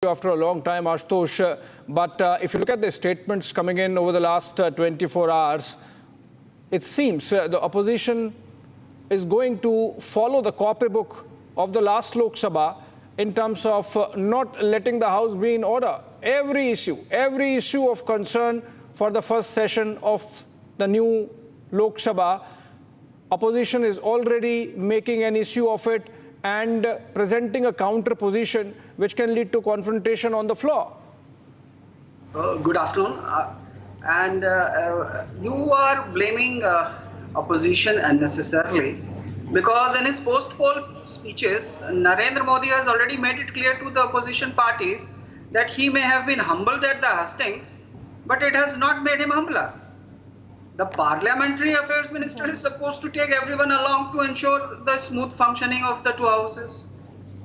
After a long time, Ashutosh. But if you look at the statements coming in over the last 24 hours, it seems the opposition is going to follow the copybook of the last Lok Sabha in terms of not letting the House be in order. Every issue of concern for the first session of the new Lok Sabha, opposition is already making an issue of it and presenting a counter position which can lead to confrontation on the floor. Good afternoon. You are blaming opposition unnecessarily because in his post-poll speeches, Narendra Modi has already made it clear to the opposition parties that he may have been humbled at the hustings, but it has not made him humbler. The Parliamentary Affairs Minister is supposed to take everyone along to ensure the smooth functioning of the two houses.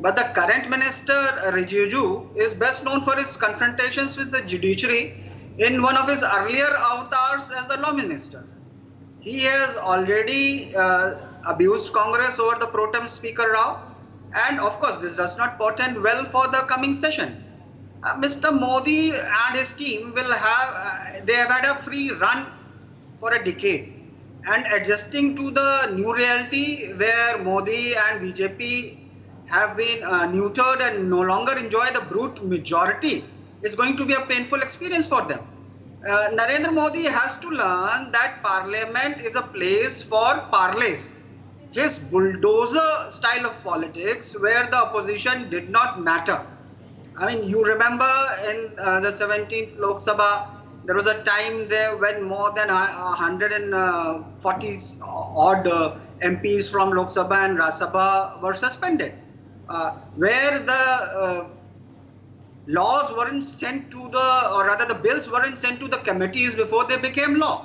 But the current minister, Rijiju, is best known for his confrontations with the judiciary in one of his earlier avatars as the law minister. He has already abused Congress over the pro-tem Speaker Rao, and of course this does not portend well for the coming session. Mr. Modi and his team will have, they have had a free run for a decade, and adjusting to the new reality where Modi and BJP have been neutered and no longer enjoy the brute majority is going to be a painful experience for them. Narendra Modi has to learn that Parliament is a place for parlays. His bulldozer style of politics where the opposition did not matter. I mean, you remember in the 17th Lok Sabha, there was a time there when more than 140 odd MPs from Lok Sabha and Rajya Sabha were suspended, where the laws weren't sent to the, or rather the bills weren't sent to the committees before they became law.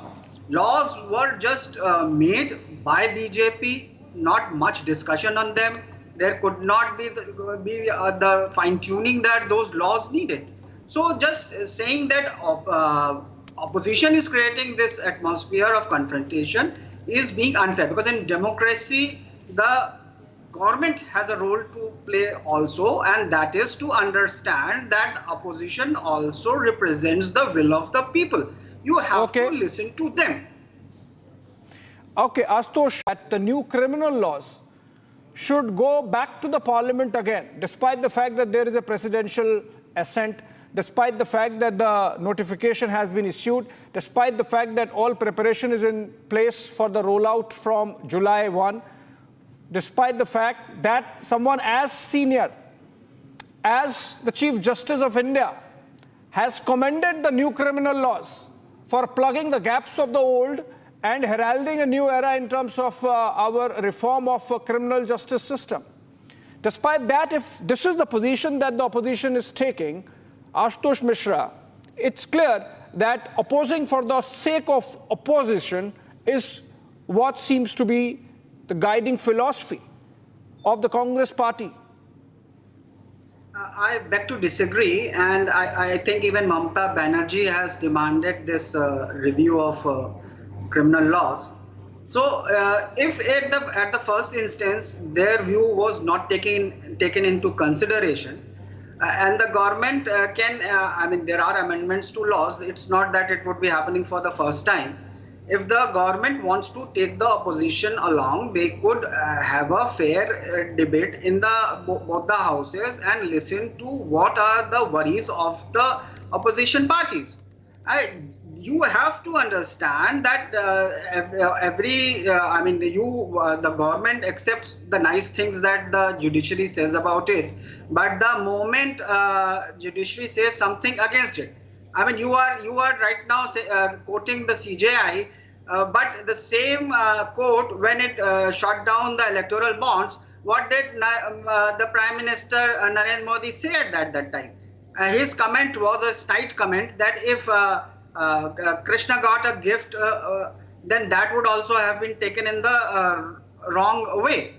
Laws were just made by BJP, not much discussion on them. There could not be the fine-tuning that those laws needed. So just saying that opposition is creating this atmosphere of confrontation is being unfair, because in democracy, the government has a role to play also, and that is to understand that opposition also represents the will of the people. You have to listen to them. Okay, Ashutosh, that the new criminal laws should go back to the parliament again, despite the fact that there is a presidential assent, despite the fact that the notification has been issued, despite the fact that all preparation is in place for the rollout from July 1, despite the fact that someone as senior as the Chief Justice of India has commended the new criminal laws for plugging the gaps of the old and heralding a new era in terms of our reform of criminal justice system. Despite that, if this is the position that the opposition is taking, Ashutosh Mishra, it's clear that opposing for the sake of opposition is what seems to be the guiding philosophy of the Congress party. I beg to disagree, and I think even Mamata Banerjee has demanded this review of criminal laws. So if at the first instance their view was not taken into consideration, and the government I mean, there are amendments to laws. It's not that it would be happening for the first time. If the government wants to take the opposition along, they could have a fair debate in both the houses and listen to what are the worries of the opposition parties. You have to understand that the government accepts the nice things that the judiciary says about it, but the moment judiciary says something against it, I mean, you are right now quoting the CJI, but the same court, when it shut down the electoral bonds, what did the Prime Minister Narendra Modi say at that time? His comment was a snide comment that if Krishna got a gift, then that would also have been taken in the wrong way.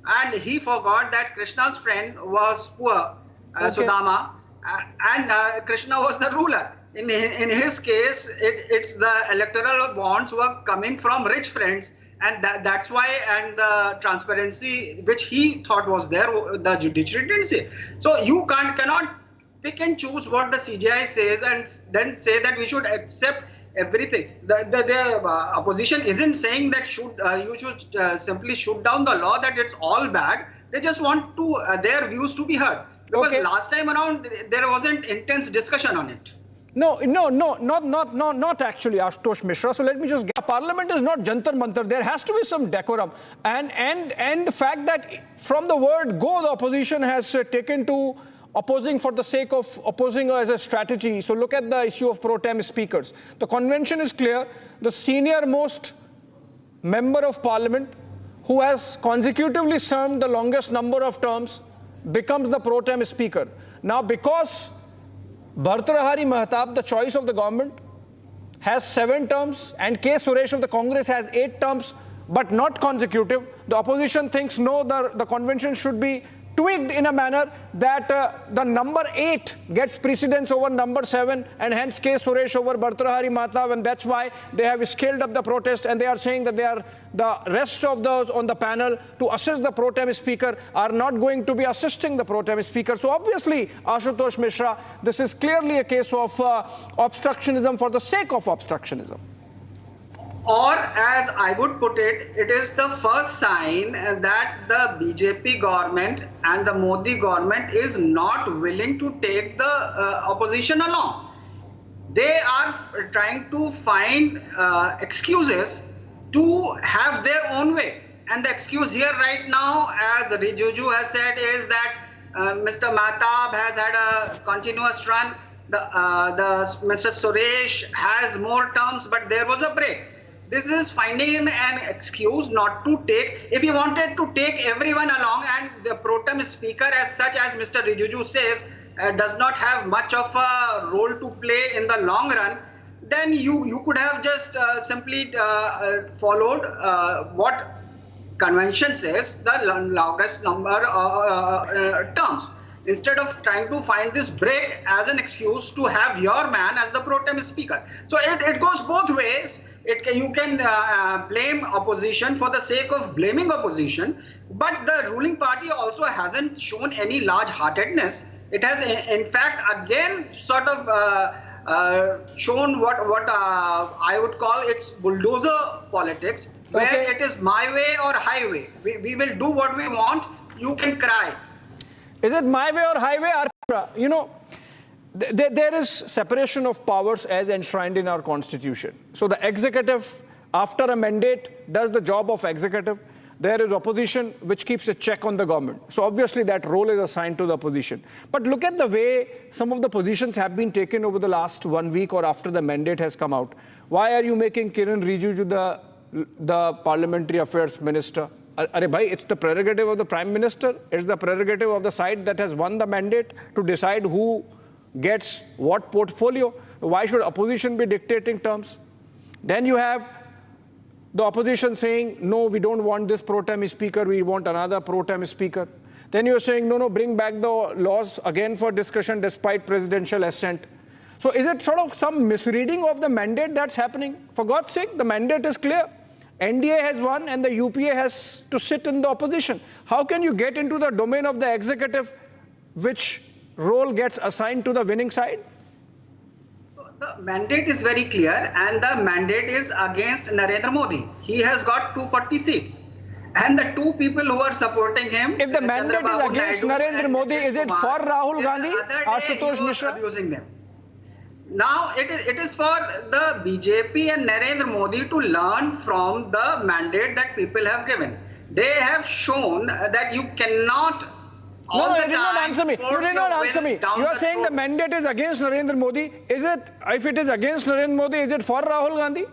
And he forgot that Krishna's friend was poor, Sudama, and Krishna was the ruler. In his case, it's the electoral bonds were coming from rich friends, and that's why, and the transparency which he thought was there, the judiciary didn't say. So you cannot pick and choose what the CJI says and then say that we should accept everything. The opposition isn't saying that you should simply shoot down the law, that it's all bad. They just want to their views to be heard. Because last time around, there wasn't intense discussion on it. No, not actually, Ashutosh Mishra. So let me just get, Parliament is not Jantar Mantar. There has to be some decorum. And the fact that from the word go, the opposition has taken to opposing for the sake of opposing as a strategy. So look at the issue of pro-tem speakers. The convention is clear. The senior most member of Parliament who has consecutively served the longest number of terms becomes the pro-tem speaker. Now, because Bhartrahari Mahtab, the choice of the government, has 7 terms and K. Suresh of the Congress has 8 terms, but not consecutive, the opposition thinks no, the convention should be tweaked in a manner that the number 8 gets precedence over number 7, and hence K. Suresh over Bhartrahari Mahtab, and that's why they have scaled up the protest, and they are saying that they are the rest of those on the panel to assist the pro-tem speaker are not going to be assisting the pro-tem speaker. So obviously, Ashutosh Mishra, this is clearly a case of obstructionism for the sake of obstructionism. Or, as I would put it, it is the first sign that the BJP government and the Modi government is not willing to take the opposition along. They are trying to find excuses to have their own way. And the excuse here right now, as Rijuju has said, is that Mr. Mahtab has had a continuous run. Mr. Suresh has more terms, but there was a break. This is finding an excuse not to take. If he wanted to take everyone along, and the pro-tem speaker, as such as Mr. Rijuju says, does not have much of a role to play in the long run, then you could have just simply followed what convention says, the longest number terms, instead of trying to find this break as an excuse to have your man as the pro-tem speaker. So it goes both ways. You can blame opposition for the sake of blaming opposition, but the ruling party also hasn't shown any large-heartedness. It has, in fact, again sort of shown what I would call its bulldozer politics, where it is my way or highway. We will do what we want. You can cry. Is it my way or highway? You know, there is separation of powers as enshrined in our constitution. So the executive, after a mandate, does the job of executive. There is opposition which keeps a check on the government. So obviously that role is assigned to the opposition. But look at the way some of the positions have been taken over the last 1 week or after the mandate has come out. Why are you making Kiran Rijiju the parliamentary affairs minister? Arey bhai, it's the prerogative of the prime minister. It's the prerogative of the side that has won the mandate to decide who gets what portfolio. Why should opposition be dictating terms? Then you have the opposition saying, no, we don't want this pro-tem speaker, we want another pro-tem speaker. Then you're saying, no, bring back the laws again for discussion despite presidential assent. So is it sort of some misreading of the mandate that's happening? For God's sake, the mandate is clear. NDA has won and the UPA has to sit in the opposition. How can you get into the domain of the executive, which role gets assigned to the winning side? So the mandate is very clear, and the mandate is against Narendra Modi. He has got 240 seats. And the two people who are supporting him, if the mandate is against Narendra Modi, is it for Rahul Gandhi? Ashutosh Mishra? Abusing them. Now it is for the BJP and Narendra Modi to learn from the mandate that people have given. They have shown that you cannot. No, you did not answer me. You did not answer me. You are saying the mandate is against Narendra Modi. Is it, if it is against Narendra Modi, is it for Rahul Gandhi?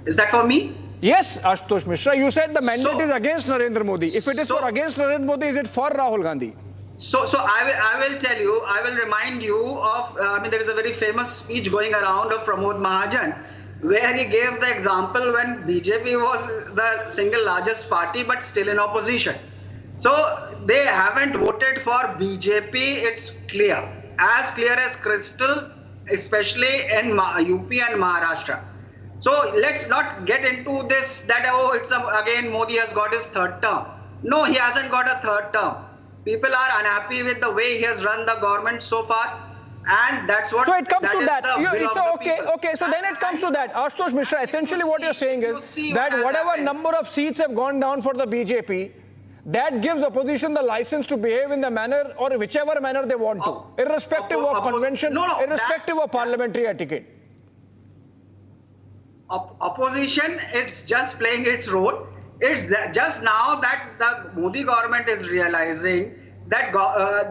Is that for me? Yes, Ashutosh Mishra. You said the mandate is against Narendra Modi. If it is for against Narendra Modi, is it for Rahul Gandhi? So I will tell you, I will remind you of, there is a very famous speech going around of Pramod Mahajan, where he gave the example when BJP was the single largest party but still in opposition. So they haven't voted for BJP, it's clear as crystal, especially in UP and Maharashtra. So let's not get into this that, again Modi has got his third term. No, he hasn't got a third term. People are unhappy with the way he has run the government so far. And that's what. So it comes to that. Okay. So then it comes to that. Ashutosh Mishra, essentially what you're saying is that whatever number of seats have gone down for the BJP, that gives opposition the license to behave in the manner or whichever manner they want to, irrespective of convention, irrespective of parliamentary etiquette. Opposition, it's just playing its role. It's just now that the Modi government is realizing that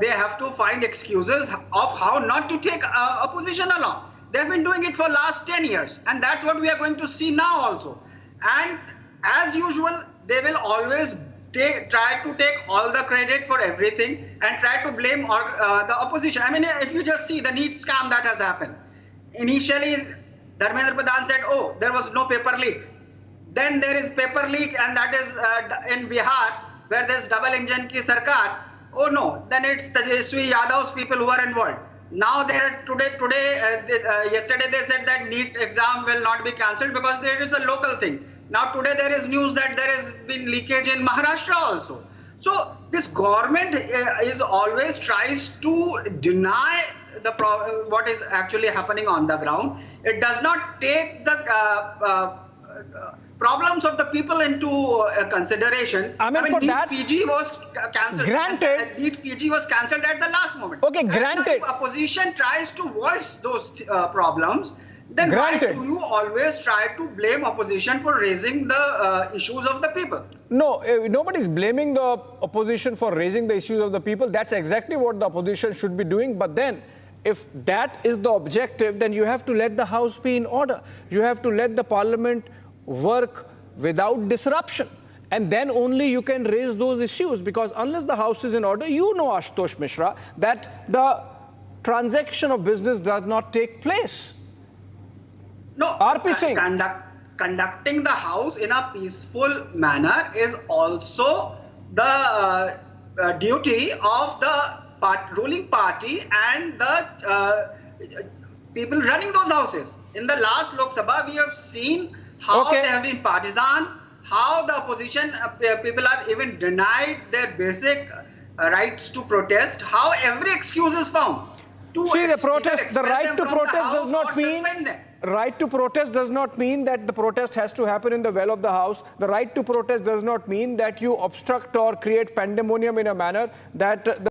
they have to find excuses of how not to take opposition along. They've been doing it for last 10 years, and that's what we are going to see now also. And as usual, they will always try to take all the credit for everything and try to blame the opposition. I mean, if you just see the NEET scam that has happened. Initially, Dharmendra Pradhan said, oh, there was no paper leak. Then there is paper leak, and that is in Bihar, where there's double engine ki sarkar. Oh no, then it's Tejaswi Yadav's people who are involved. Now yesterday they said that NEET exam will not be cancelled because there is a local thing. Now today there is news that there has been leakage in Maharashtra also. So this government is always tries to deny what is actually happening on the ground. It does not take the problems of the people into consideration. I mean, for NEET that, PG was cancelled. Granted. NEET PG was cancelled at the last moment. Okay, granted. If opposition tries to voice those problems, then granted. Why do you always try to blame opposition for raising the issues of the people? No, nobody's blaming the opposition for raising the issues of the people. That's exactly what the opposition should be doing. But then, if that is the objective, then you have to let the house be in order. You have to let the parliament work without disruption. And then only you can raise those issues, because unless the house is in order, you know, Ashutosh Mishra, that the transaction of business does not take place. No, RP Singh. Conducting the house in a peaceful manner is also the duty of the ruling party and the people running those houses. In the last Lok Sabha, we have seen how they have been partisan, how the opposition people are even denied their basic rights to protest, how every excuse is found. See, the right to protest does not mean... Right to protest does not mean that the protest has to happen in the well of the house. The right to protest does not mean that you obstruct or create pandemonium in a manner that...